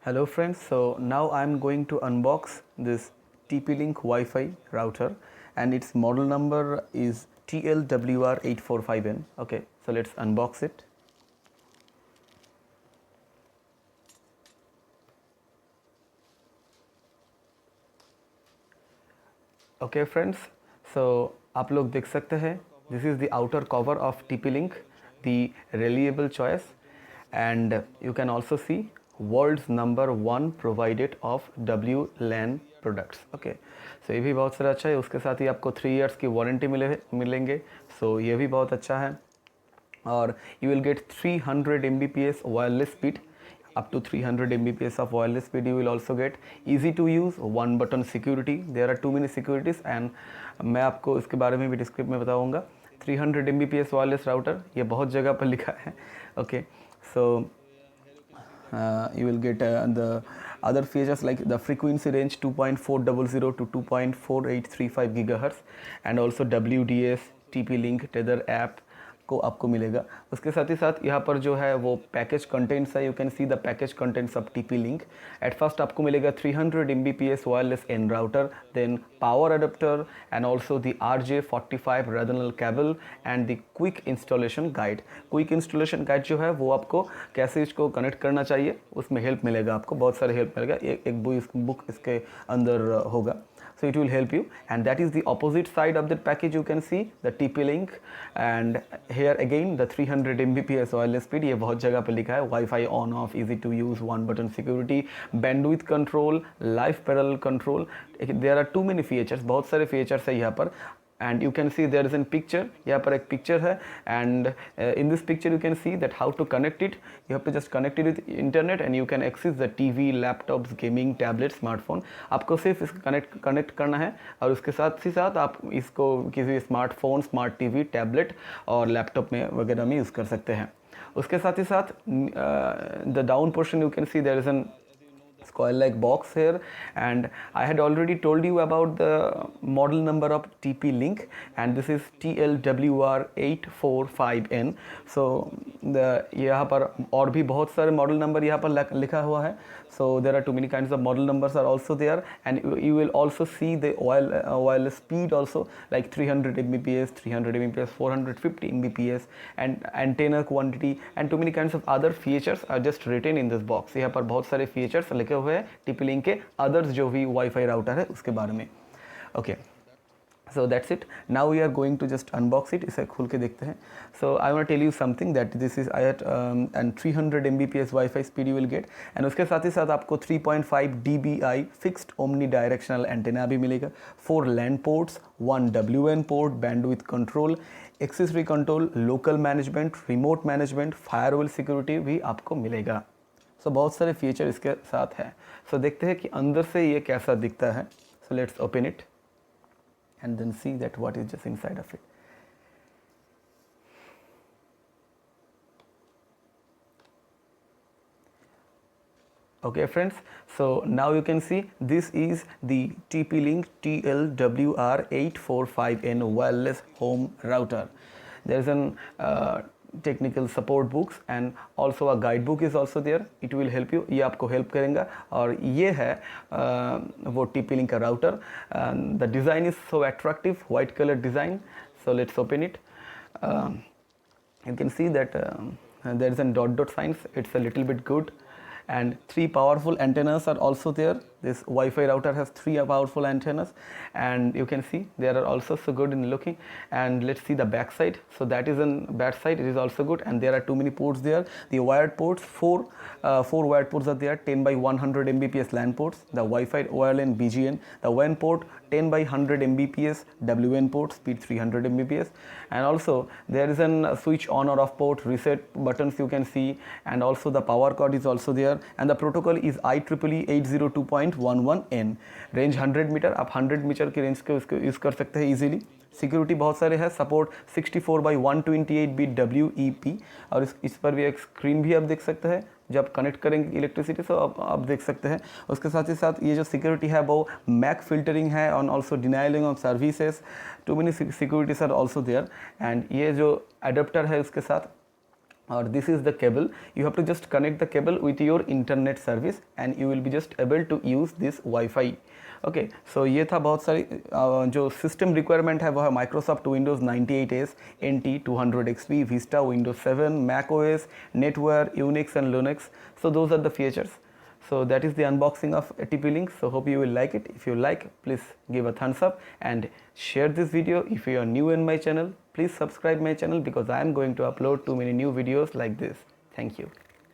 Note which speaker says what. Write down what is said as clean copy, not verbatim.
Speaker 1: Hello friends, so now I'm going to unbox this TP-Link Wi-Fi router and its model number is TLWR845N. Okay, so let's unbox it. Okay friends, so आप लोग देख सकते हैं this is the outer cover of TP-Link, the reliable choice, and you can also see world's #1 provided of WLAN products. Okay, so ये भी बहुत सारा अच्छा है. उसके साथ ही आपको 3 years की वारंटी मिलेंगे. So ये भी बहुत अच्छा है. और you will get 300 Mbps wireless speed. Up to 300 Mbps of wireless speed you will also get. Easy to use, one button security. There are too many securities and मैं आपको इसके बारे में भी डिस्क्रिप्ट में बताऊंगा. 300 Mbps wireless router, ये बहुत जगह पर लिखा है. Okay, so you will get the other features like the frequency range 2.400 to 2.4835 gigahertz and also WDS, TP-Link, Tether app को आपको मिलेगा. उसके साथ ही साथ यहाँ पर जो है वो पैकेज कंटेंट्स है. You can see the package contents of TP-Link. At first आपको मिलेगा 300 Mbps wireless N router, then power adapter and also the RJ45 regional cable and the quick installation guide. Quick installation guide जो है वो आपको कैसे इसको connect करना चाहिए उसमें हेल्प मिलेगा. आपको बहुत सारे हेल्प मिलेगा. एक बुक इसके अंदर होगा. So it will help you, and that is the opposite side of that package. You can see the TP-Link, and here again the 300 Mbps wireless speed. ये बहुत जगह पे लिखा है. Wi-Fi on off, easy to use, one button security, bandwidth control, live parallel control. There are too many features. बहुत सारे features है यहाँ पर. And you can see there is a picture. यहाँ पर एक picture है, and in this picture you can see that how to connect it. You have to just connect it with internet and you can access the TV, laptops, gaming, tablet, smartphone. आपको सिर्फ इसको connect करना है और उसके साथ ही साथ आप इसको किसी स्मार्टफोन, स्मार्ट टीवी, टैबलेट और लैपटॉप में वगैरह में यूज़ कर सकते हैं. उसके साथ ही साथ the down portion you can see there is an coil like box here, and I had already told you about the model number of TP-Link, and this is TLWR845N. so यहाँ पर और भी बहुत सारे मॉडल नंबर यहाँ पर लिखा हुआ है. so there are too many kinds of model numbers are also there, and you will also see the wireless speed also, like 300 Mbps, 300 Mbps, 450 Mbps, and antenna quantity, and too many kinds of other features are just written in this box. यहाँ पर बहुत सारे features लिखे हुए हैं TP-Link के others जो भी वाईफाई राउटर है उसके बारे में. Okay, so that's it. Now we are going to just unbox it. इसे खोल के देखते हैं. So I want to tell you something that this is at and 300 Mbps Wi-Fi speed you will get, and उसके साथ ही साथ आपको 3.5 dBi fixed omnidirectional antenna भी मिलेगा, 4 LAN ports, 1 WN port, bandwidth control, accessory control, local management, remote management, firewall security भी आपको मिलेगा. So बहुत सारे फीचर इसके साथ हैं. So देखते हैं कि अंदर से ये कैसा दिखता है. So let's open it and then see that what is just inside of it. Okay friends, so now you can see this is the TP-Link TLWR845N wireless home router. There is an technical support books and also a guide book is also there. It will help you. ये आपको help करेगा. और ये है वो TP-Link का router. The design is so attractive, white color design. So let's open it. You can see that there is a dot signs. It's a little bit good, and 3 powerful antennas are also there. This Wi-Fi router has 3 powerful antennas, and you can see they are also so good in looking. And let's see the back side. So that is on back side, it is also good, and there are too many ports there. The wired ports, 4 wired ports are there, 10 by 100 Mbps LAN ports, the Wi-Fi ORLAN BGN, the WAN port 10 by 100 Mbps WN port, speed 300 Mbps, and also there is a switch on or off port, reset buttons you can see, and also the power cord is also there, and the protocol is IEEE 802.11n. Range 100 metre, आप 100 metre की range के उसको use कर सकते हैं easily. Security बहुत सारे हैं. सपोर्ट 64 by 128 बिट WEP, और इस पर भी एक स्क्रीन भी आप देख सकते हैं. जब कनेक्ट करेंगे इलेक्ट्रिसिटी तो आप देख सकते हैं. उसके साथ ही साथ ये जो सिक्योरिटी है वो मैक फिल्टरिंग है, और also denialing of services. Too many securities are also there. And ये जो अडेप्टर है उसके साथ or this is the cable. You have to just connect the cable with your internet service and you will be just able to use this Wi-Fi. Okay so ये था बहुत सारी जो सिस्टम रिक्वायरमेंट है वो है Microsoft Windows 98S, NT 200 XP, Vista, Windows 7, Mac OS, NetWare, Unix and Linux. So those are the features. So that is the unboxing of TP-Link. So hope you will like it. If you like, please give a thumbs up and share this video. If you are new in my channel, please subscribe my channel because I am going to upload too many new videos like this. Thank you.